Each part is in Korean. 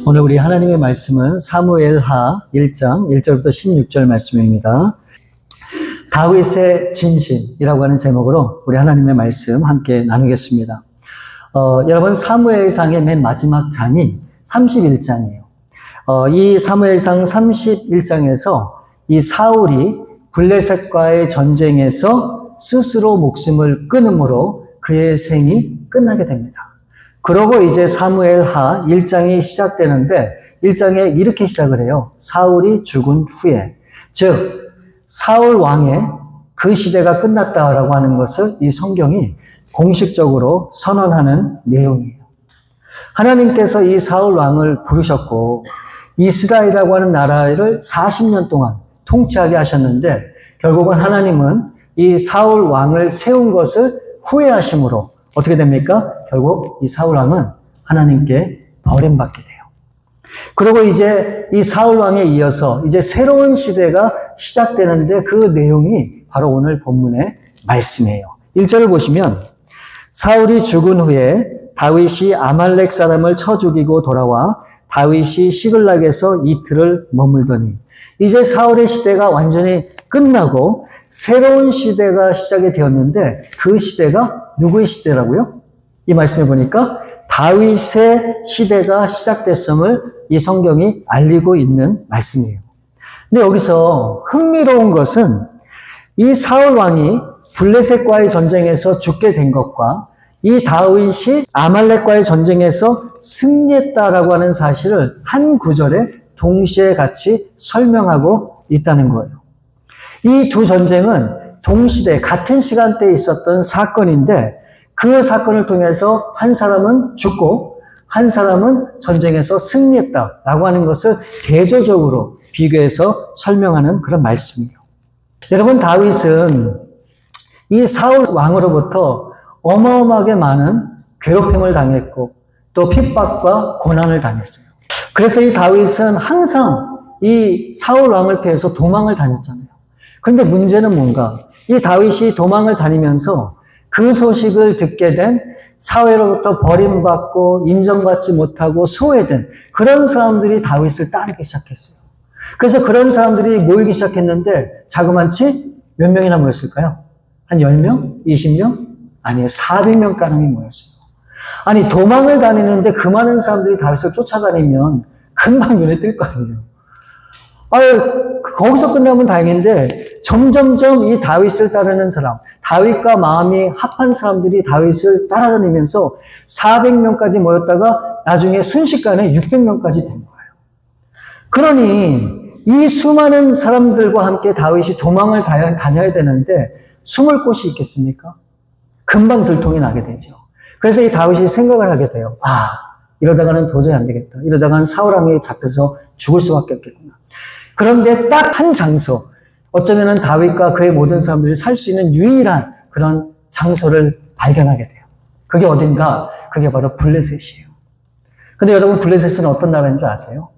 오늘 우리 하나님의 말씀은 사무엘하 1장 1절부터 16절 말씀입니다. 다윗의 진심이라고 하는 제목으로 우리 하나님의 말씀 함께 나누겠습니다. 여러분 사무엘상의 맨 마지막 장이 31장이에요. 이 사무엘상 31장에서 이 사울이 블레셋과의 전쟁에서 스스로 목숨을 끊음으로 그의 생이 끝나게 됩니다. 그러고 이제 사무엘하 1장이 시작되는데 1장에 이렇게 시작을 해요. 사울이 죽은 후에, 즉 사울 왕의 그 시대가 끝났다라고 하는 것을 이 성경이 공식적으로 선언하는 내용이에요. 하나님께서 이 사울 왕을 부르셨고 이스라엘이라고 하는 나라를 40년 동안 통치하게 하셨는데 결국은 하나님은 이 사울 왕을 세운 것을 후회하심으로 어떻게 됩니까? 결국 이 사울 왕은 하나님께 버림받게 돼요. 그리고 이제 이 사울 왕에 이어서 이제 새로운 시대가 시작되는데 그 내용이 바로 오늘 본문의 말씀이에요. 1절을 보시면 사울이 죽은 후에 다윗이 아말렉 사람을 쳐 죽이고 돌아와 다윗이 시글락에서 이틀을 머물더니 이제 사울의 시대가 완전히 끝나고 새로운 시대가 시작이 되었는데 그 시대가 누구의 시대라고요? 이 말씀에 보니까 다윗의 시대가 시작됐음을 이 성경이 알리고 있는 말씀이에요. 근데 여기서 흥미로운 것은 이 사울 왕이 블레셋과의 전쟁에서 죽게 된 것과 이 다윗이 아말렉과의 전쟁에서 승리했다라고 하는 사실을 한 구절에 동시에 같이 설명하고 있다는 거예요. 이 두 전쟁은 동시대 같은 시간대에 있었던 사건인데 그 사건을 통해서 한 사람은 죽고 한 사람은 전쟁에서 승리했다라고 하는 것을 대조적으로 비교해서 설명하는 그런 말씀이에요. 여러분 다윗은 이 사울 왕으로부터 어마어마하게 많은 괴롭힘을 당했고 또 핍박과 고난을 당했어요. 그래서 이 다윗은 항상 이 사울 왕을 피해서 도망을 다녔잖아요. 그런데 문제는 뭔가 이 다윗이 도망을 다니면서 그 소식을 듣게 된 사회로부터 버림받고 인정받지 못하고 소외된 그런 사람들이 다윗을 따르기 시작했어요. 그래서 그런 사람들이 모이기 시작했는데 자그마치 몇 명이나 모였을까요? 한 10명? 20명? 아니에요. 400명가량이 모였어요. 아니 도망을 다니는데 그 많은 사람들이 다윗을 쫓아다니면 금방 눈에 띌 거 아니에요. 거기서 끝나면 다행인데 점점점 이 다윗을 따르는 사람, 다윗과 마음이 합한 사람들이 다윗을 따라다니면서 400명까지 모였다가 나중에 순식간에 600명까지 된 거예요. 그러니 이 수많은 사람들과 함께 다윗이 도망을 다녀야 되는데 숨을 곳이 있겠습니까? 금방 들통이 나게 되죠. 그래서 이 다윗이 생각을 하게 돼요. 이러다가는 도저히 안 되겠다. 이러다가는 사울 왕에게 잡혀서 죽을 수밖에 없겠구나. 그런데 딱 한 장소, 어쩌면은 다윗과 그의 모든 사람들이 살 수 있는 유일한 그런 장소를 발견하게 돼요. 그게 어딘가? 그게 바로 블레셋이에요. 근데 여러분 블레셋은 어떤 나라인 줄 아세요?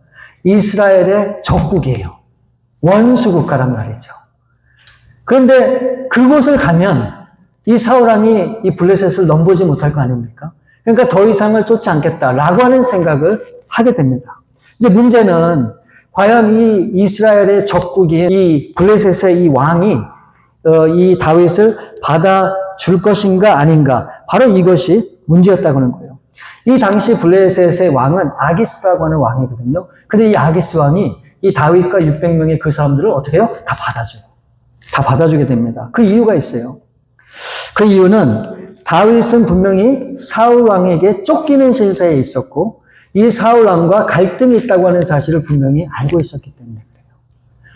이스라엘의 적국이에요. 원수국가란 말이죠. 그런데 그곳을 가면 이 사울 왕이 이 블레셋을 넘보지 못할 거 아닙니까? 그러니까 더 이상을 쫓지 않겠다라고 하는 생각을 하게 됩니다. 이제 문제는 과연 이 이스라엘의 적국이 이 블레셋의 이 왕이 이 다윗을 받아줄 것인가 아닌가, 바로 이것이 문제였다고 하는 거예요. 이 당시 블레셋의 왕은 아기스라고 하는 왕이거든요. 근데 이 아기스 왕이 이 다윗과 600명의 그 사람들을 어떻게 해요? 다 받아줘요. 다 받아주게 됩니다. 그 이유가 있어요. 그 이유는 다윗은 분명히 사울 왕에게 쫓기는 신세에 있었고 이 사울 왕과 갈등이 있다고 하는 사실을 분명히 알고 있었기 때문에 그래요.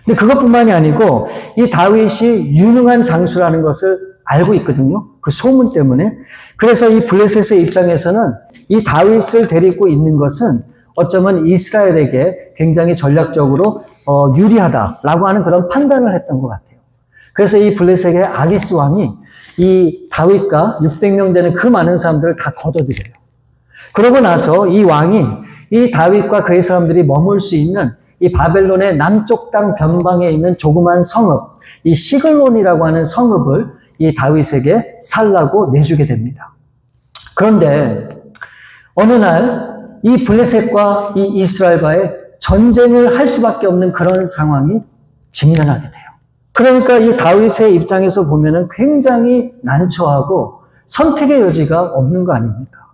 근데 그것뿐만이 아니고 이 다윗이 유능한 장수라는 것을 알고 있거든요. 그 소문 때문에. 그래서 이 블레셋의 입장에서는 이 다윗을 데리고 있는 것은 어쩌면 이스라엘에게 굉장히 전략적으로 유리하다라고 하는 그런 판단을 했던 것 같아요. 그래서 이 블레셋의 아기스 왕이 이 다윗과 600명 되는 그 많은 사람들을 다 걷어들여요. 그러고 나서 이 왕이 이 다윗과 그의 사람들이 머물 수 있는 이 바벨론의 남쪽 땅 변방에 있는 조그만 성읍, 이 시글론이라고 하는 성읍을 이 다윗에게 살라고 내주게 됩니다. 그런데 어느 날 이 블레셋과 이 이스라엘과의 전쟁을 할 수밖에 없는 그런 상황이 직면하게 돼요. 그러니까 이 다윗의 입장에서 보면은 굉장히 난처하고 선택의 여지가 없는 거 아닙니까?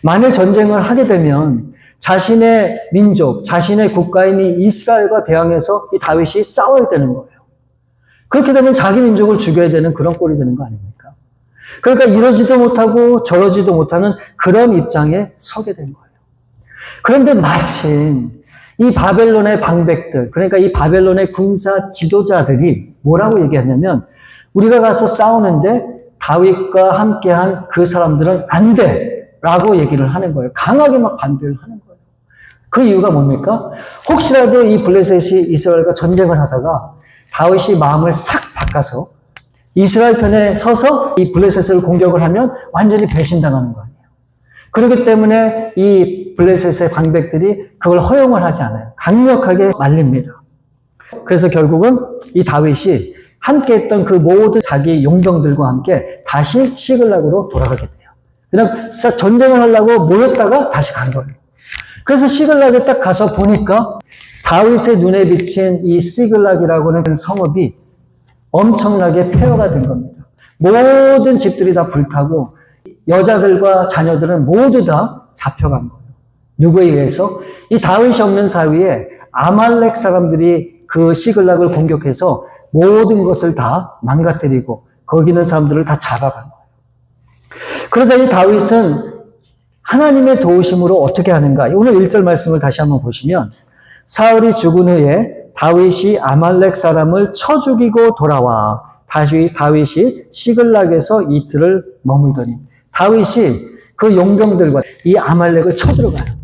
만일 전쟁을 하게 되면 자신의 민족, 자신의 국가인 이 이스라엘과 대항해서 이 다윗이 싸워야 되는 거예요. 그렇게 되면 자기 민족을 죽여야 되는 그런 꼴이 되는 거 아닙니까? 그러니까 이러지도 못하고 저러지도 못하는 그런 입장에 서게 된 거예요. 그런데 마침 이 바벨론의 방백들, 그러니까 이 바벨론의 군사 지도자들이 뭐라고 얘기하냐면 우리가 가서 싸우는데 다윗과 함께한 그 사람들은 안 돼! 라고 얘기를 하는 거예요. 강하게 막 반대를 하는 거예요. 그 이유가 뭡니까? 혹시라도 이 블레셋이 이스라엘과 전쟁을 하다가 다윗이 마음을 싹 바꿔서 이스라엘 편에 서서 이 블레셋을 공격을 하면 완전히 배신당하는 거 아니에요. 그렇기 때문에 이 블레셋의 방백들이 그걸 허용을 하지 않아요. 강력하게 말립니다. 그래서 결국은 이 다윗이 함께 했던 그 모든 자기 용병들과 함께 다시 시글락으로 돌아가게 돼요. 그냥 전쟁을 하려고 모였다가 다시 간 거예요. 그래서 시글락에 딱 가서 보니까 다윗의 눈에 비친 이 시글락이라고 하는 성읍이 엄청나게 폐허가 된 겁니다. 모든 집들이 다 불타고 여자들과 자녀들은 모두 다 잡혀간 거예요. 누구에 의해서? 이 다윗이 없는 사이에 아말렉 사람들이 그 시글락을 공격해서 모든 것을 다 망가뜨리고 거기 있는 사람들을 다 잡아간 거예요. 그래서 이 다윗은 하나님의 도우심으로 어떻게 하는가? 오늘 1절 말씀을 다시 한번 보시면 사울이 죽은 후에 다윗이 아말렉 사람을 쳐 죽이고 돌아와 다윗이 시글락에서 이틀을 머물더니 다윗이 그 용병들과 이 아말렉을 쳐들어가요.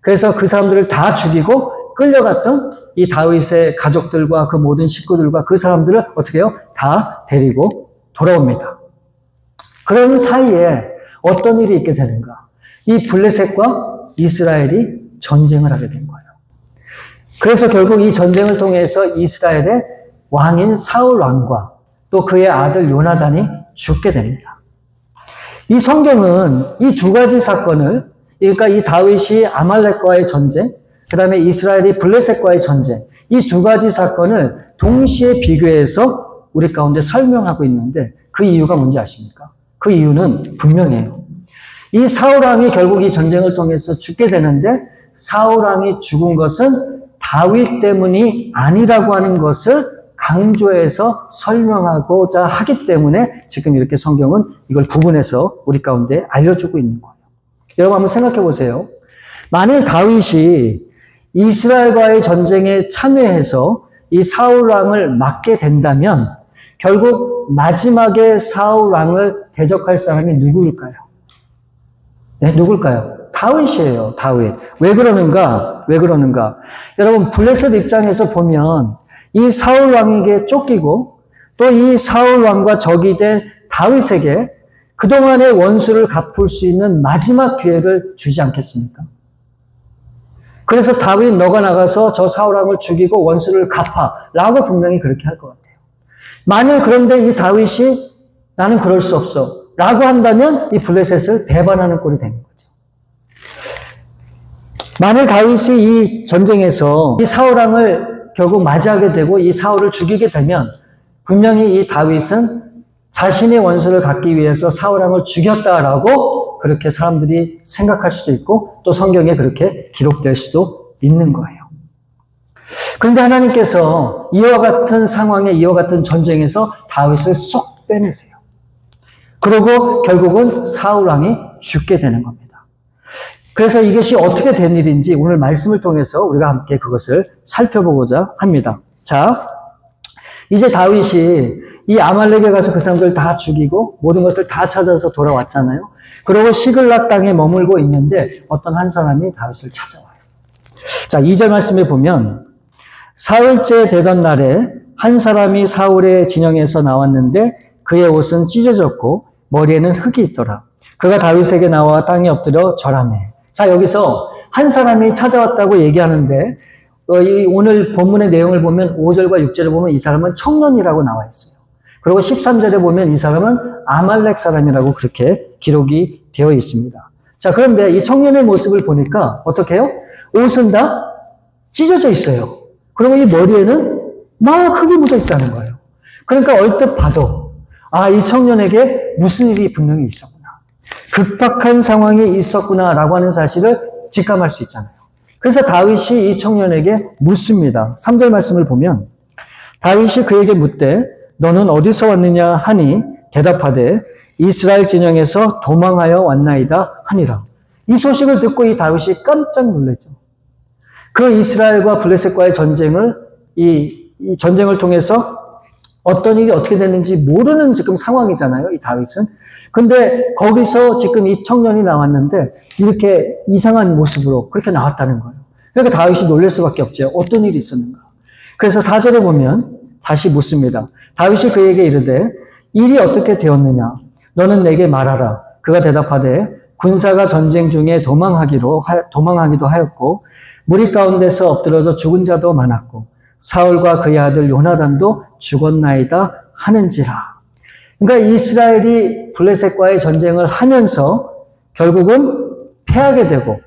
그래서 그 사람들을 다 죽이고 끌려갔던 이 다윗의 가족들과 그 모든 식구들과 그 사람들을 어떻게 해요? 다 데리고 돌아옵니다. 그런 사이에 어떤 일이 있게 되는가? 이 블레셋과 이스라엘이 전쟁을 하게 된 거예요. 그래서 결국 이 전쟁을 통해서 이스라엘의 왕인 사울 왕과 또 그의 아들 요나단이 죽게 됩니다. 이 성경은 이 두 가지 사건을, 그러니까 이 다윗이 아말렉과의 전쟁, 그 다음에 이스라엘이 블레셋과의 전쟁, 이 두 가지 사건을 동시에 비교해서 우리 가운데 설명하고 있는데 그 이유가 뭔지 아십니까? 그 이유는 분명해요. 이 사울왕이 결국 이 전쟁을 통해서 죽게 되는데 사울왕이 죽은 것은 다윗 때문이 아니라고 하는 것을 강조해서 설명하고자 하기 때문에 지금 이렇게 성경은 이걸 구분해서 우리 가운데 알려주고 있는 거예요. 여러분 한번 생각해 보세요. 만일 다윗이 이스라엘과의 전쟁에 참여해서 이 사울왕을 막게 된다면 결국 마지막에 사울왕을 대적할 사람이 누구일까요? 네, 누굴까요? 다윗이에요, 다윗. 왜 그러는가? 여러분, 블레셋 입장에서 보면 이 사울왕에게 쫓기고 또 이 사울왕과 적이 된 다윗에게 그동안의 원수를 갚을 수 있는 마지막 기회를 주지 않겠습니까? 그래서 다윗 너가 나가서 저 사울왕을 죽이고 원수를 갚아 라고 분명히 그렇게 할 것 같아요. 만일 그런데 이 다윗이 나는 그럴 수 없어 라고 한다면 이 블레셋을 배반하는 꼴이 되는 거죠. 만일 다윗이 이 전쟁에서 이 사울왕을 결국 맞이하게 되고 이 사울을 죽이게 되면 분명히 이 다윗은 자신의 원수를 갚기 위해서 사울왕을 죽였다라고 그렇게 사람들이 생각할 수도 있고 또 성경에 그렇게 기록될 수도 있는 거예요. 그런데 하나님께서 이와 같은 상황에 이와 같은 전쟁에서 다윗을 쏙 빼내세요. 그리고 결국은 사울왕이 죽게 되는 겁니다. 그래서 이것이 어떻게 된 일인지 오늘 말씀을 통해서 우리가 함께 그것을 살펴보고자 합니다. 자, 이제 다윗이 이 아말렉에 가서 그 사람들 다 죽이고 모든 것을 다 찾아서 돌아왔잖아요. 그리고 시글락 땅에 머물고 있는데 어떤 한 사람이 다윗을 찾아와요. 자, 2절 말씀에 보면 사흘째 되던 날에 한 사람이 사울의 진영에서 나왔는데 그의 옷은 찢어졌고 머리에는 흙이 있더라. 그가 다윗에게 나와 땅에 엎드려 절하매. 자, 여기서 한 사람이 찾아왔다고 얘기하는데 오늘 본문의 내용을 보면 5절과 6절을 보면 이 사람은 청년이라고 나와 있어요. 그리고 13절에 보면 이 사람은 아말렉 사람이라고 그렇게 기록이 되어 있습니다. 자, 그런데 이 청년의 모습을 보니까 어떻게 해요? 옷은 다 찢어져 있어요. 그리고 이 머리에는 막 흙이 묻어 있다는 거예요. 그러니까 얼뜻 봐도 이 청년에게 무슨 일이 분명히 있었구나. 급박한 상황이 있었구나라고 하는 사실을 직감할 수 있잖아요. 그래서 다윗이 이 청년에게 묻습니다. 3절 말씀을 보면 다윗이 그에게 묻되 너는 어디서 왔느냐 하니 대답하되 이스라엘 진영에서 도망하여 왔나이다 하니라. 이 소식을 듣고 이 다윗이 깜짝 놀랐죠. 그 이스라엘과 블레셋과의 전쟁을 이 전쟁을 통해서 어떤 일이 어떻게 됐는지 모르는 지금 상황이잖아요, 이 다윗은. 근데 거기서 지금 이 청년이 나왔는데 이렇게 이상한 모습으로 그렇게 나왔다는 거예요. 그러니까 다윗이 놀랄 수밖에 없죠. 어떤 일이 있었는가. 그래서 4절에 보면 다시 묻습니다. 다윗이 그에게 이르되 일이 어떻게 되었느냐? 너는 내게 말하라. 그가 대답하되 군사가 전쟁 중에 도망하기도 하였고 무리 가운데서 엎드러져 죽은 자도 많았고 사울과 그의 아들 요나단도 죽었나이다 하는지라. 그러니까 이스라엘이 블레셋과의 전쟁을 하면서 결국은 패하게 되고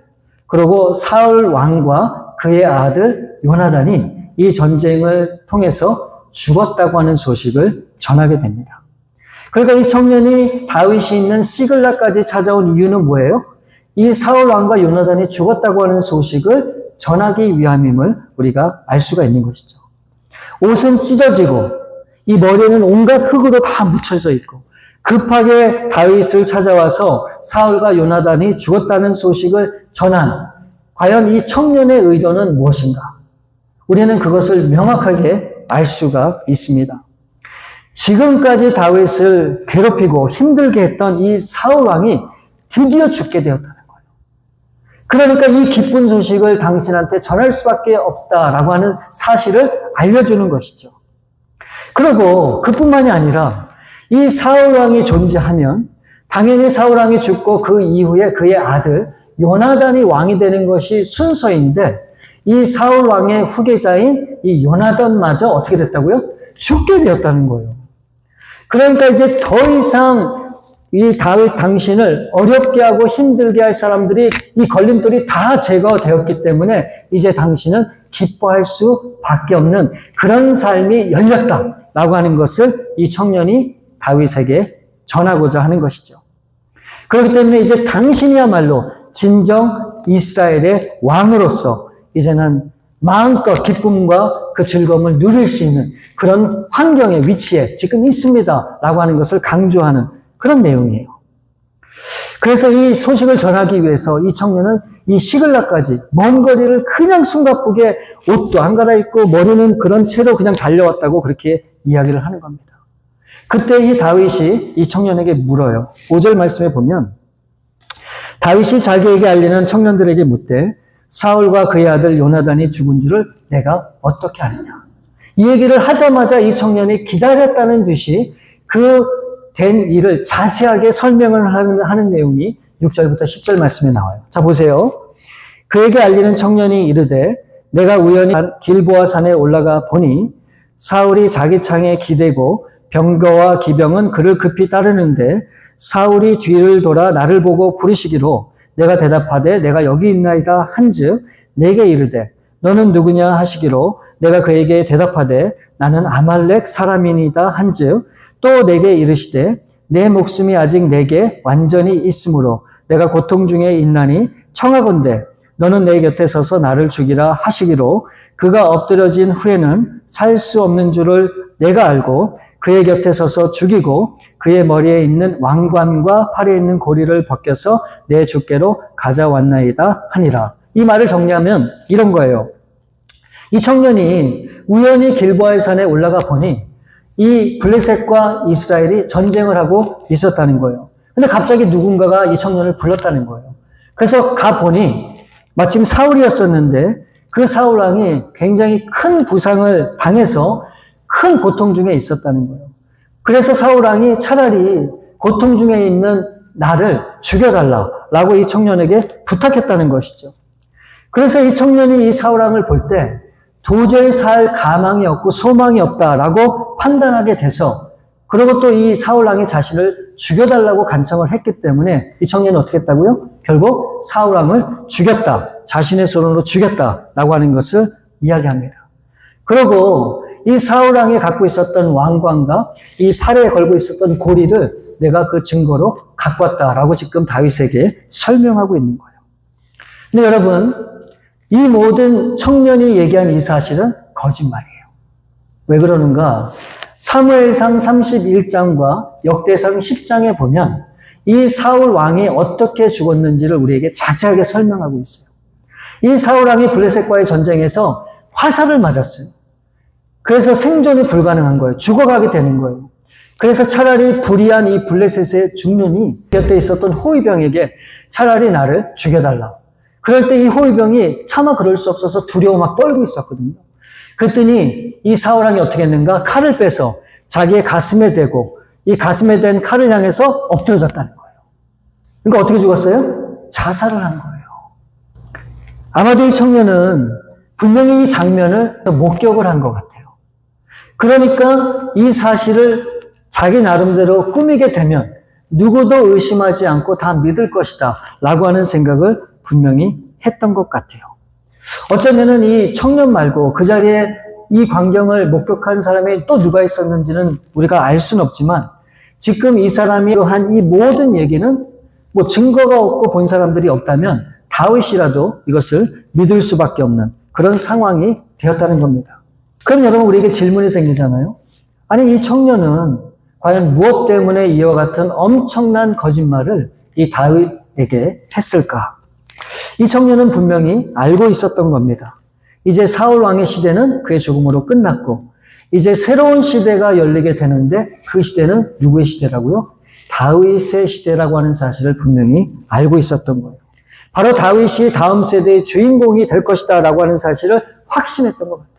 그리고 사울 왕과 그의 아들 요나단이 이 전쟁을 통해서 죽었다고 하는 소식을 전하게 됩니다. 그러니까 이 청년이 다윗이 있는 시글락까지 찾아온 이유는 뭐예요? 이 사울 왕과 요나단이 죽었다고 하는 소식을 전하기 위함임을 우리가 알 수가 있는 것이죠. 옷은 찢어지고 이 머리는 온갖 흙으로 다 묻혀져 있고 급하게 다윗을 찾아와서 사울과 요나단이 죽었다는 소식을 전한 과연 이 청년의 의도는 무엇인가? 우리는 그것을 명확하게 알 수가 있습니다. 지금까지 다윗을 괴롭히고 힘들게 했던 이 사울 왕이 드디어 죽게 되었다는 거예요. 그러니까 이 기쁜 소식을 당신한테 전할 수밖에 없다라고 하는 사실을 알려주는 것이죠. 그리고 그뿐만이 아니라 이 사울 왕이 존재하면 당연히 사울 왕이 죽고 그 이후에 그의 아들 요나단이 왕이 되는 것이 순서인데 이 사울 왕의 후계자인 이 요나단마저 어떻게 됐다고요? 죽게 되었다는 거예요. 그러니까 이제 더 이상 이 다윗 당신을 어렵게 하고 힘들게 할 사람들이 이 걸림돌이 다 제거되었기 때문에 이제 당신은 기뻐할 수밖에 없는 그런 삶이 열렸다라고 하는 것을 이 청년이 다윗에게 전하고자 하는 것이죠. 그렇기 때문에 이제 당신이야말로 진정 이스라엘의 왕으로서 이제는 마음껏 기쁨과 그 즐거움을 누릴 수 있는 그런 환경의 위치에 지금 있습니다 라고 하는 것을 강조하는 그런 내용이에요. 그래서 이 소식을 전하기 위해서 이 청년은 이 시글락까지 먼 거리를 그냥 숨가쁘게 옷도 안 갈아입고 머리는 그런 채로 그냥 달려왔다고 그렇게 이야기를 하는 겁니다. 그때 이 다윗이 이 청년에게 물어요. 5절 말씀에 보면 다윗이 자기에게 알리는 청년들에게 묻되 사울과 그의 아들 요나단이 죽은 줄을 내가 어떻게 아느냐. 이 얘기를 하자마자 이 청년이 기다렸다는 듯이 그 된 일을 자세하게 설명을 하는 내용이 6절부터 10절 말씀에 나와요. 자, 보세요. 그에게 알리는 청년이 이르되 내가 우연히 길보아 산에 올라가 보니 사울이 자기 창에 기대고 병거와 기병은 그를 급히 따르는데 사울이 뒤를 돌아 나를 보고 부르시기로 내가 대답하되 내가 여기 있나이다 한즉 내게 이르되 너는 누구냐 하시기로 내가 그에게 대답하되 나는 아말렉 사람이니다 한즉 또 내게 이르시되 내 목숨이 아직 내게 완전히 있으므로 내가 고통 중에 있나니 청하건대 너는 내 곁에 서서 나를 죽이라 하시기로 그가 엎드려진 후에는 살 수 없는 줄을 내가 알고 그의 곁에 서서 죽이고 그의 머리에 있는 왕관과 팔에 있는 고리를 벗겨서 내 주께로 가져왔나이다 하니라. 이 말을 정리하면 이런 거예요. 이 청년이 우연히 길보아의 산에 올라가 보니 이 블레셋과 이스라엘이 전쟁을 하고 있었다는 거예요. 근데 갑자기 누군가가 이 청년을 불렀다는 거예요. 그래서 가보니 마침 사울이었었는데 그 사울 왕이 굉장히 큰 부상을 당해서 큰 고통 중에 있었다는 거예요. 그래서 사울 왕이 차라리 고통 중에 있는 나를 죽여달라라고 이 청년에게 부탁했다는 것이죠. 그래서 이 청년이 이 사울 왕을 볼 때 도저히 살 가망이 없고 소망이 없다라고 판단하게 돼서 그리고 또 이 사울 왕이 자신을 죽여달라고 간청을 했기 때문에 이 청년이 어떻게 했다고요? 결국 사울 왕을 죽였다. 자신의 손으로 죽였다라고 하는 것을 이야기합니다. 그리고 이 사울 왕이 갖고 있었던 왕관과 이 팔에 걸고 있었던 고리를 내가 그 증거로 갖고 왔다라고 지금 다윗에게 설명하고 있는 거예요. 근데 여러분, 이 모든 청년이 얘기한 이 사실은 거짓말이에요. 왜 그러는가? 사무엘상 31장과 역대상 10장에 보면 이 사울 왕이 어떻게 죽었는지를 우리에게 자세하게 설명하고 있어요. 이 사울 왕이 블레셋과의 전쟁에서 화살을 맞았어요. 그래서 생존이 불가능한 거예요. 죽어가게 되는 거예요. 그래서 차라리 불의한 이 블레셋의 중년이 곁에 있었던 호위병에게 차라리 나를 죽여달라. 그럴 때 이 호위병이 차마 그럴 수 없어서 두려워 막 떨고 있었거든요. 그랬더니 이 사울 왕이 어떻게 했는가? 칼을 빼서 자기의 가슴에 대고 이 가슴에 댄 칼을 향해서 엎드러졌다는 거예요. 그러니까 어떻게 죽었어요? 자살을 한 거예요. 아마도 이 청년은 분명히 이 장면을 목격을 한 것 같아요. 그러니까 이 사실을 자기 나름대로 꾸미게 되면 누구도 의심하지 않고 다 믿을 것이다 라고 하는 생각을 분명히 했던 것 같아요. 어쩌면은 이 청년 말고 그 자리에 이 광경을 목격한 사람이 또 누가 있었는지는 우리가 알 수는 없지만 지금 이 사람이 한 이 모든 얘기는 뭐 증거가 없고 본 사람들이 없다면 다윗이라도 이것을 믿을 수밖에 없는 그런 상황이 되었다는 겁니다. 그럼 여러분 우리에게 질문이 생기잖아요. 아니 이 청년은 과연 무엇 때문에 이와 같은 엄청난 거짓말을 이 다윗에게 했을까? 이 청년은 분명히 알고 있었던 겁니다. 이제 사울 왕의 시대는 그의 죽음으로 끝났고 이제 새로운 시대가 열리게 되는데 그 시대는 누구의 시대라고요? 다윗의 시대라고 하는 사실을 분명히 알고 있었던 거예요. 바로 다윗이 다음 세대의 주인공이 될 것이다 라고 하는 사실을 확신했던 것 같아요.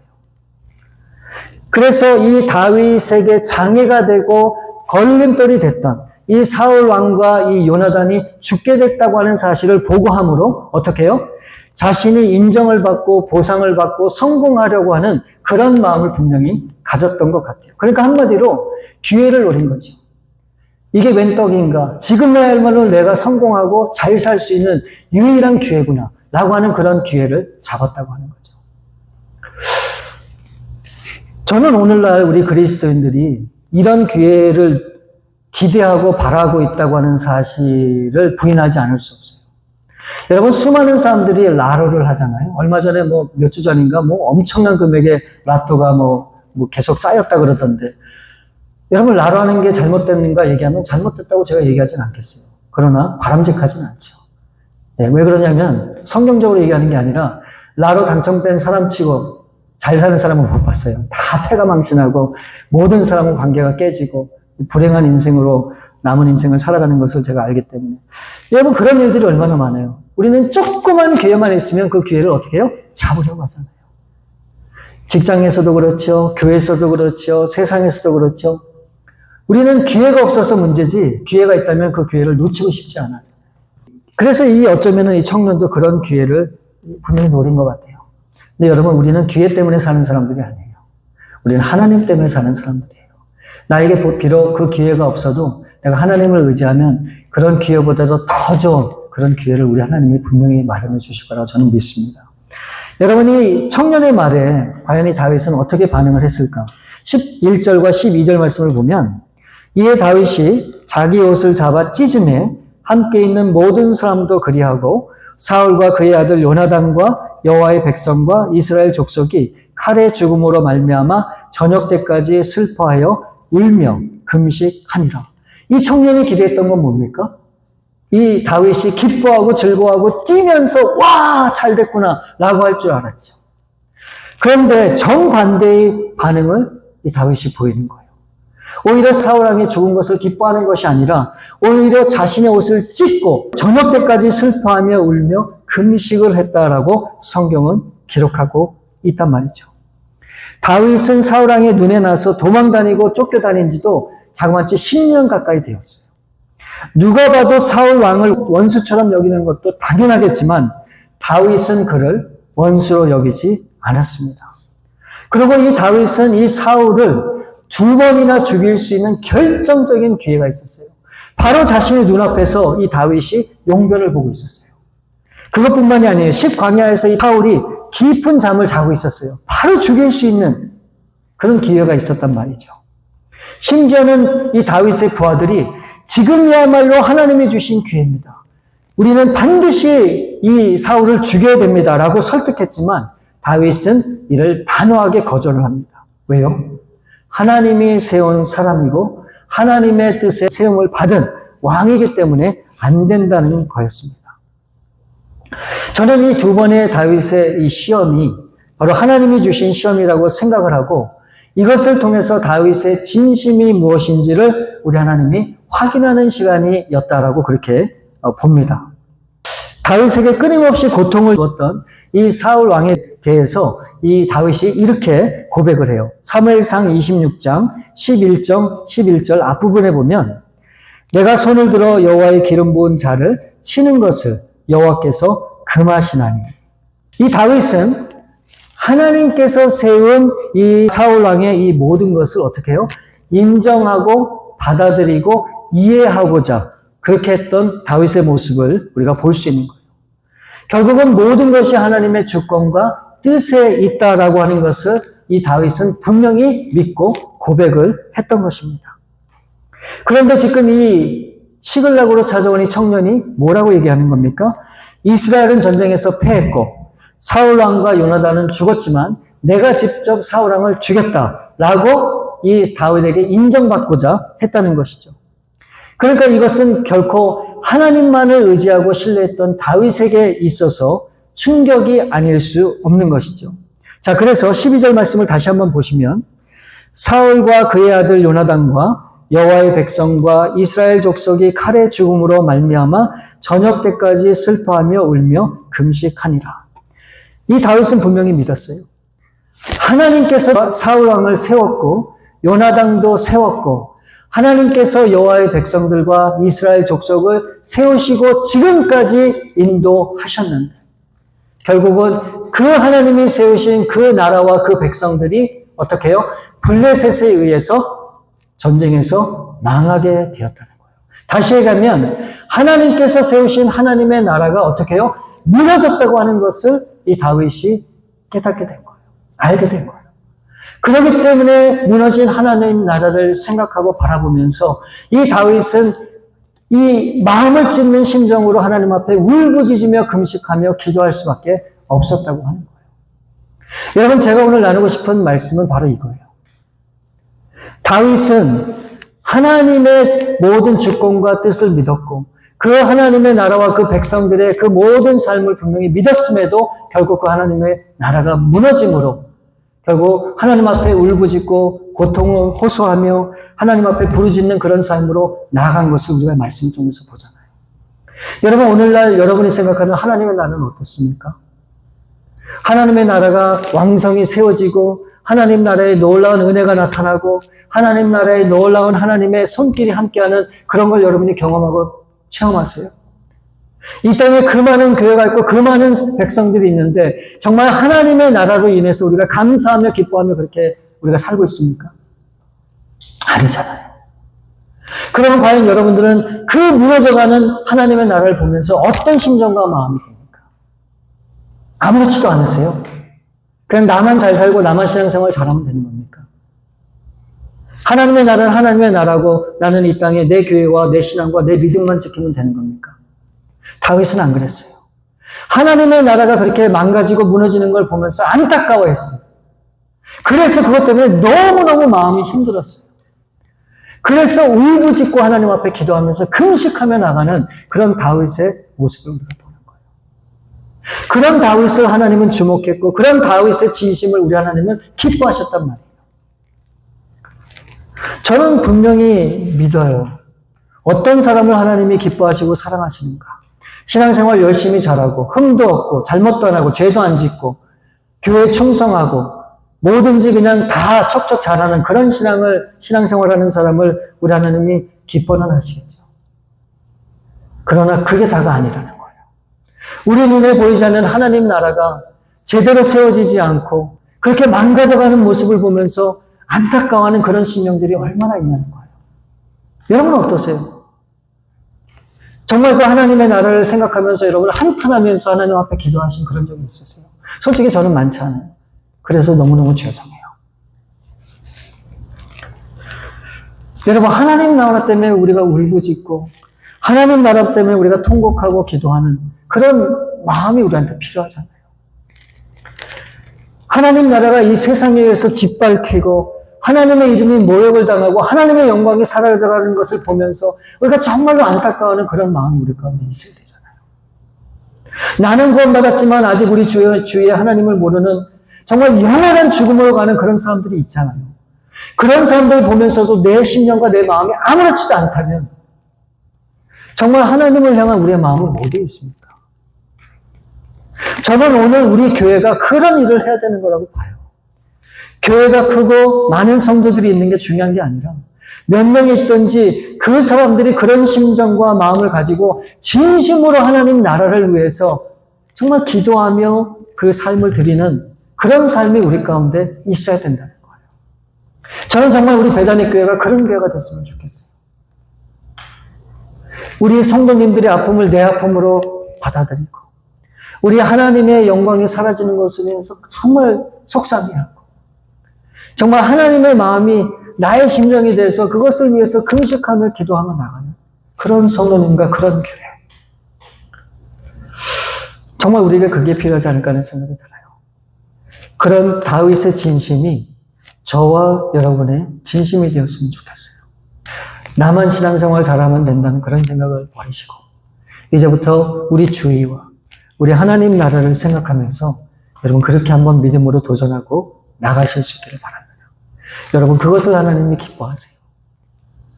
그래서 이 다윗에게 장애가 되고 걸림돌이 됐던 이 사울 왕과 이 요나단이 죽게 됐다고 하는 사실을 보고함으로 어떻게 해요? 자신이 인정을 받고 보상을 받고 성공하려고 하는 그런 마음을 분명히 가졌던 것 같아요. 그러니까 한마디로 기회를 노린 거죠. 이게 웬 떡인가? 지금야말로 내가 성공하고 잘 살 수 있는 유일한 기회구나 라고 하는 그런 기회를 잡았다고 하는 거죠. 저는 오늘날 우리 그리스도인들이 이런 기회를 기대하고 바라고 있다고 하는 사실을 부인하지 않을 수 없어요. 여러분 수많은 사람들이 라로를 하잖아요. 얼마 전에 몇 주 전인가 엄청난 금액의 라또가 계속 쌓였다 그러던데 여러분 라로 하는 게 잘못됐는가 얘기하면 잘못됐다고 제가 얘기하진 않겠어요. 그러나 바람직하진 않죠. 네, 왜 그러냐면 성경적으로 얘기하는 게 아니라 라로 당첨된 사람치고 잘 사는 사람은 못 봤어요. 다 패가 망신하고 모든 사람은 관계가 깨지고 불행한 인생으로 남은 인생을 살아가는 것을 제가 알기 때문에 여러분 그런 일들이 얼마나 많아요. 우리는 조그만 기회만 있으면 그 기회를 어떻게 해요? 잡으려고 하잖아요. 직장에서도 그렇죠. 교회에서도 그렇죠. 세상에서도 그렇죠. 우리는 기회가 없어서 문제지 기회가 있다면 그 기회를 놓치고 싶지 않아요. 그래서 어쩌면은 이 청년도 그런 기회를 분명히 노린 것 같아요. 근데 여러분 우리는 기회 때문에 사는 사람들이 아니에요. 우리는 하나님 때문에 사는 사람들이에요. 나에게 비록 그 기회가 없어도 내가 하나님을 의지하면 그런 기회보다도 더 좋은 그런 기회를 우리 하나님이 분명히 마련해 주실 거라고 저는 믿습니다. 여러분이 청년의 말에 과연 이 다윗은 어떻게 반응을 했을까? 11절과 12절 말씀을 보면 이에 다윗이 자기 옷을 잡아 찢음에 함께 있는 모든 사람도 그리하고 사울과 그의 아들 요나단과 여호와의 백성과 이스라엘 족속이 칼의 죽음으로 말미암아 저녁 때까지 슬퍼하여 울며 금식하니라. 이 청년이 기대했던 건 뭡니까? 이 다윗이 기뻐하고 즐거워하고 뛰면서 와 잘됐구나 라고 할 줄 알았죠. 그런데 정반대의 반응을 이 다윗이 보이는 거예요. 오히려 사울 왕이 죽은 것을 기뻐하는 것이 아니라 오히려 자신의 옷을 찢고 저녁 때까지 슬퍼하며 울며 금식을 했다라고 성경은 기록하고 있단 말이죠. 다윗은 사울 왕의 눈에 나서 도망다니고 쫓겨다닌 지도 자그마치 10년 가까이 되었어요. 누가 봐도 사울 왕을 원수처럼 여기는 것도 당연하겠지만 다윗은 그를 원수로 여기지 않았습니다. 그리고 이 다윗은 이 사울을 두 번이나 죽일 수 있는 결정적인 기회가 있었어요. 바로 자신의 눈앞에서 이 다윗이 용변을 보고 있었어요. 그것뿐만이 아니에요. 10광야에서 이 사울이 깊은 잠을 자고 있었어요. 바로 죽일 수 있는 그런 기회가 있었단 말이죠. 심지어는 이 다윗의 부하들이 지금이야말로 하나님이 주신 기회입니다. 우리는 반드시 이 사울을 죽여야 됩니다. 라고 설득했지만 다윗은 이를 단호하게 거절을 합니다. 왜요? 하나님이 세운 사람이고 하나님의 뜻에 세움을 받은 왕이기 때문에 안 된다는 거였습니다. 저는 이 두 번의 다윗의 이 시험이 바로 하나님이 주신 시험이라고 생각을 하고 이것을 통해서 다윗의 진심이 무엇인지를 우리 하나님이 확인하는 시간이었다라고 그렇게 봅니다. 다윗에게 끊임없이 고통을 주었던 이 사울 왕에 대해서 이 다윗이 이렇게 고백을 해요. 사무엘상 26장 11절 앞부분에 보면 내가 손을 들어 여호와의 기름 부은 자를 치는 것을 여호와께서 금하시나니. 이 다윗은 하나님께서 세운 이 사울 왕의 이 모든 것을 어떻게 해요? 인정하고 받아들이고 이해하고자 그렇게 했던 다윗의 모습을 우리가 볼 수 있는 거예요. 결국은 모든 것이 하나님의 주권과 뜻에 있다라고 하는 것을 이 다윗은 분명히 믿고 고백을 했던 것입니다. 그런데 지금 이 시글락으로 찾아온 이 청년이 뭐라고 얘기하는 겁니까? 이스라엘은 전쟁에서 패했고 사울왕과 요나단은 죽었지만 내가 직접 사울왕을 죽였다라고 이 다윗에게 인정받고자 했다는 것이죠. 그러니까 이것은 결코 하나님만을 의지하고 신뢰했던 다윗에게 있어서 충격이 아닐 수 없는 것이죠. 자, 그래서 12절 말씀을 다시 한번 보시면 사울과 그의 아들 요나단과 여호와의 백성과 이스라엘 족속이 칼의 죽음으로 말미암아 저녁 때까지 슬퍼하며 울며 금식하니라. 이 다윗은 분명히 믿었어요. 하나님께서 사울 왕을 세웠고 요나단도 세웠고 하나님께서 여호와의 백성들과 이스라엘 족속을 세우시고 지금까지 인도하셨는데 결국은 그 하나님이 세우신 그 나라와 그 백성들이 어떻게 해요? 블레셋에 의해서 전쟁에서 망하게 되었다는 거예요. 다시 얘기하면 하나님께서 세우신 하나님의 나라가 어떻게 해요? 무너졌다고 하는 것을 이 다윗이 깨닫게 된 거예요. 알게 된 거예요. 그렇기 때문에 무너진 하나님 나라를 생각하고 바라보면서 이 다윗은 이 마음을 찢는 심정으로 하나님 앞에 울부짖으며 금식하며 기도할 수밖에 없었다고 하는 거예요. 여러분, 제가 오늘 나누고 싶은 말씀은 바로 이거예요. 다윗은 하나님의 모든 주권과 뜻을 믿었고 그 하나님의 나라와 그 백성들의 그 모든 삶을 분명히 믿었음에도 결국 그 하나님의 나라가 무너짐으로 결국 하나님 앞에 울부짖고 고통을 호소하며 하나님 앞에 부르짖는 그런 삶으로 나아간 것을 우리가 말씀을 통해서 보잖아요. 여러분, 오늘날 여러분이 생각하는 하나님의 나라는 어떻습니까? 하나님의 나라가 왕성히 세워지고 하나님 나라의 놀라운 은혜가 나타나고 하나님 나라의 놀라운 하나님의 손길이 함께하는 그런 걸 여러분이 경험하고 체험하세요? 이 땅에 그 많은 교회가 있고 그 많은 백성들이 있는데 정말 하나님의 나라로 인해서 우리가 감사하며 기뻐하며 그렇게 우리가 살고 있습니까? 아니잖아요. 그러면 과연 여러분들은 그 무너져가는 하나님의 나라를 보면서 어떤 심정과 마음이 됩니까? 아무렇지도 않으세요? 그냥 나만 잘 살고 나만 신앙생활 잘하면 되는 겁니까? 하나님의 나라는 하나님의 나라고 나는 이 땅에 내 교회와 내 신앙과 내 믿음만 지키면 되는 겁니까? 다윗은 안 그랬어요. 하나님의 나라가 그렇게 망가지고 무너지는 걸 보면서 안타까워했어요. 그래서 그것 때문에 너무너무 마음이 힘들었어요. 그래서 울부짖고 하나님 앞에 기도하면서 금식하며 나가는 그런 다윗의 모습을 우리가 보는 거예요. 그런 다윗을 하나님은 주목했고 그런 다윗의 진심을 우리 하나님은 기뻐하셨단 말이에요. 저는 분명히 믿어요. 어떤 사람을 하나님이 기뻐하시고 사랑하시는가. 신앙생활 열심히 잘하고 흠도 없고 잘못도 안 하고 죄도 안 짓고 교회에 충성하고 뭐든지 그냥 다 척척 잘하는 그런 신앙생활하는 사람을 우리 하나님이 기뻐는 하시겠죠. 그러나 그게 다가 아니라는 거예요. 우리 눈에 보이지 않는 하나님 나라가 제대로 세워지지 않고 그렇게 망가져가는 모습을 보면서 안타까워하는 그런 심령들이 얼마나 있냐는 거예요. 여러분은 어떠세요? 정말 그 하나님의 나라를 생각하면서 여러분 한탄하면서 하나님 앞에 기도하신 그런 적이 있으세요? 솔직히 저는 많지 않아요. 그래서 너무너무 죄송해요. 여러분, 하나님 나라 때문에 우리가 울부짖고 하나님 나라 때문에 우리가 통곡하고 기도하는 그런 마음이 우리한테 필요하잖아요. 하나님 나라가 이 세상에 의해서 짓밟히고 하나님의 이름이 모욕을 당하고 하나님의 영광이 사라져가는 것을 보면서 우리가 정말로 안타까워하는 그런 마음이 우리 가운데 있어야 되잖아요. 나는 구원받았지만 아직 우리 주위에 하나님을 모르는 정말 영원한 죽음으로 가는 그런 사람들이 있잖아요. 그런 사람들을 보면서도 내 심령과 내 마음이 아무렇지도 않다면 정말 하나님을 향한 우리의 마음은 어디에 있습니까? 저는 오늘 우리 교회가 그런 일을 해야 되는 거라고 봐요. 교회가 크고 많은 성도들이 있는 게 중요한 게 아니라 몇 명이 있든지 그 사람들이 그런 심정과 마음을 가지고 진심으로 하나님 나라를 위해서 정말 기도하며 그 삶을 드리는 그런 삶이 우리 가운데 있어야 된다는 거예요. 저는 정말 우리 베다니 교회가 그런 교회가 됐으면 좋겠어요. 우리 성도님들의 아픔을 내 아픔으로 받아들이고 우리 하나님의 영광이 사라지는 것을 위해서 정말 속상해하고 정말 하나님의 마음이 나의 심정이 돼서 그것을 위해서 금식하며 기도하며 나가는 그런 성도님과 그런 교회. 정말 우리에게 그게 필요하지 않을까 하는 생각이 들어요. 그런 다윗의 진심이 저와 여러분의 진심이 되었으면 좋겠어요. 나만 신앙생활 잘하면 된다는 그런 생각을 버리시고 이제부터 우리 주위와 우리 하나님 나라를 생각하면서 여러분 그렇게 한번 믿음으로 도전하고 나가실 수 있기를 바랍니다. 여러분 그것을 하나님이 기뻐하세요.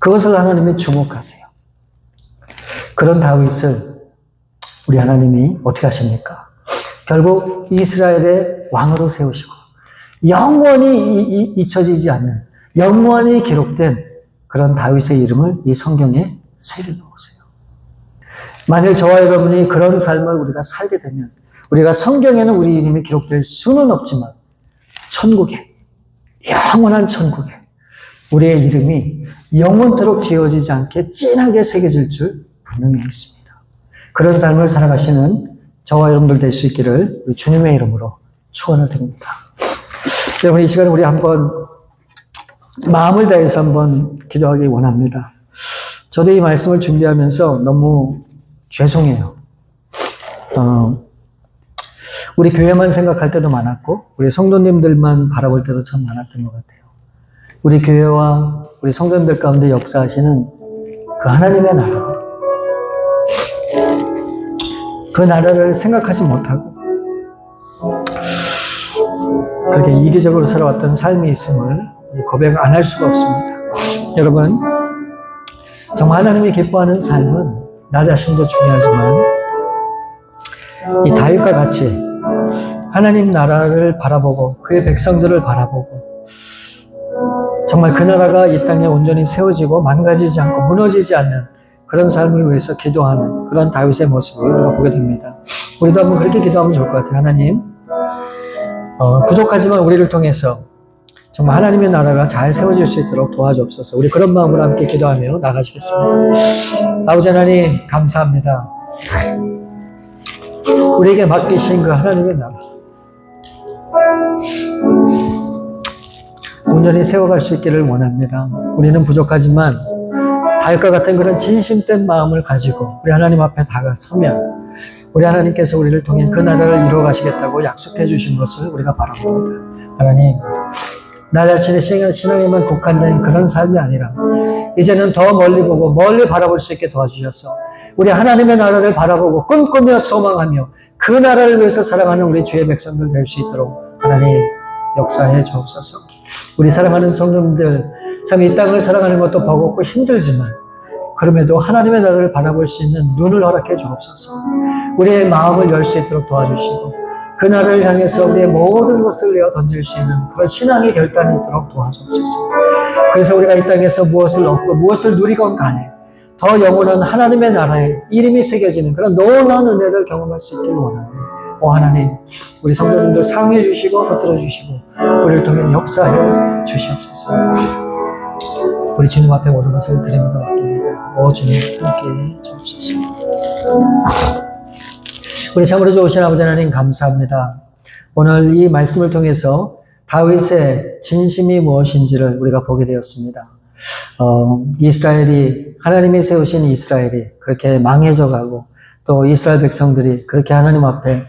그것을 하나님이 주목하세요. 그런 다윗을 우리 하나님이 어떻게 하십니까? 결국 이스라엘의 왕으로 세우시고 영원히 잊혀지지 않는 영원히 기록된 그런 다윗의 이름을 이 성경에 새겨놓으세요. 만일 저와 여러분이 그런 삶을 우리가 살게 되면 우리가 성경에는 우리 이름이 기록될 수는 없지만 천국에 영원한 천국에 우리의 이름이 영원토록 지워지지 않게 진하게 새겨질 줄 분명히 있습니다. 그런 삶을 살아가시는 저와 여러분들 될 수 있기를 주님의 이름으로 축원을 드립니다. 여러분 이 시간에 우리 한번 마음을 다해서 한번 기도하기 원합니다. 저도 이 말씀을 준비하면서 너무 죄송해요. 우리 교회만 생각할 때도 많았고 우리 성도님들만 바라볼 때도 참 많았던 것 같아요. 우리 교회와 우리 성도님들 가운데 역사하시는 그 하나님의 나라, 그 나라를 생각하지 못하고 그렇게 이기적으로 살아왔던 삶이 있음을 고백 안 할 수가 없습니다. 여러분 정말 하나님이 기뻐하는 삶은 나 자신도 중요하지만 이 다윗과 같이 하나님 나라를 바라보고 그의 백성들을 바라보고 정말 그 나라가 이 땅에 온전히 세워지고 망가지지 않고 무너지지 않는 그런 삶을 위해서 기도하는 그런 다윗의 모습을 우리가 보게 됩니다. 우리도 한번 그렇게 기도하면 좋을 것 같아요. 하나님 부족하지만 우리를 통해서 정말 하나님의 나라가 잘 세워질 수 있도록 도와주옵소서. 우리 그런 마음으로 함께 기도하며 나가시겠습니다. 아버지 하나님 감사합니다. 우리에게 맡기신 그 하나님의 나라 온전히 세워갈 수 있기를 원합니다. 우리는 부족하지만 다윗과 같은 그런 진심된 마음을 가지고 우리 하나님 앞에 다가서면 우리 하나님께서 우리를 통해 그 나라를 이루어 가시겠다고 약속해 주신 것을 우리가 바라봅니다. 하나님 나 자신의 신앙에만 국한된 그런 삶이 아니라 이제는 더 멀리 보고 멀리 바라볼 수 있게 도와주셔서 우리 하나님의 나라를 바라보고 꿈꾸며 소망하며 그 나라를 위해서 살아가는 우리 주의 백성들 될 수 있도록 하나님 역사해 주옵소서. 우리 사랑하는 성도님들 참 이 땅을 살아가는 것도 버겁고 힘들지만 그럼에도 하나님의 나라를 바라볼 수 있는 눈을 허락해 주옵소서. 우리의 마음을 열 수 있도록 도와주시고 그 나라를 향해서 우리의 모든 것을 내어 던질 수 있는 그런 신앙의 결단이 있도록 도와주옵소서. 그래서 우리가 이 땅에서 무엇을 얻고 무엇을 누리건 간에 더 영원한 하나님의 나라에 이름이 새겨지는 그런 놀라운 은혜를 경험할 수 있기를 원합니다. 오 하나님, 우리 성도님들 사용해 주시고 붙들어 주시고 우리를 통해 역사해 주시옵소서. 우리 주님 앞에 모든 것을 드립니다. 맡깁니다. 오 주님 함께 주옵소서. 우리 참으로 좋으신 아버지 하나님 감사합니다. 오늘 이 말씀을 통해서 다윗의 진심이 무엇인지를 우리가 보게 되었습니다. 이스라엘이, 하나님이 세우신 이스라엘이 그렇게 망해져 가고, 또 이스라엘 백성들이 그렇게 하나님 앞에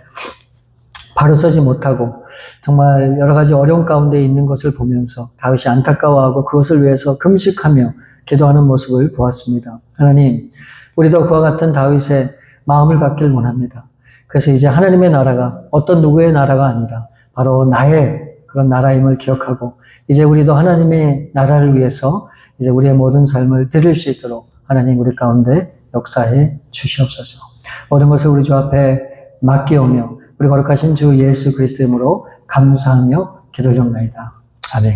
바로 서지 못하고 정말 여러 가지 어려운 가운데 있는 것을 보면서 다윗이 안타까워하고 그것을 위해서 금식하며 기도하는 모습을 보았습니다. 하나님, 우리도 그와 같은 다윗의 마음을 갖길 원합니다. 그래서 이제 하나님의 나라가 어떤 누구의 나라가 아니라 바로 나의 그런 나라임을 기억하고, 이제 우리도 하나님의 나라를 위해서 이제 우리의 모든 삶을 드릴 수 있도록 하나님 우리 가운데 역사해 주시옵소서. 모든 것을 우리 주 앞에 맡기오며 우리 거룩하신 주 예수 그리스도 이름으로 감사하며 기도드립니다. 아멘.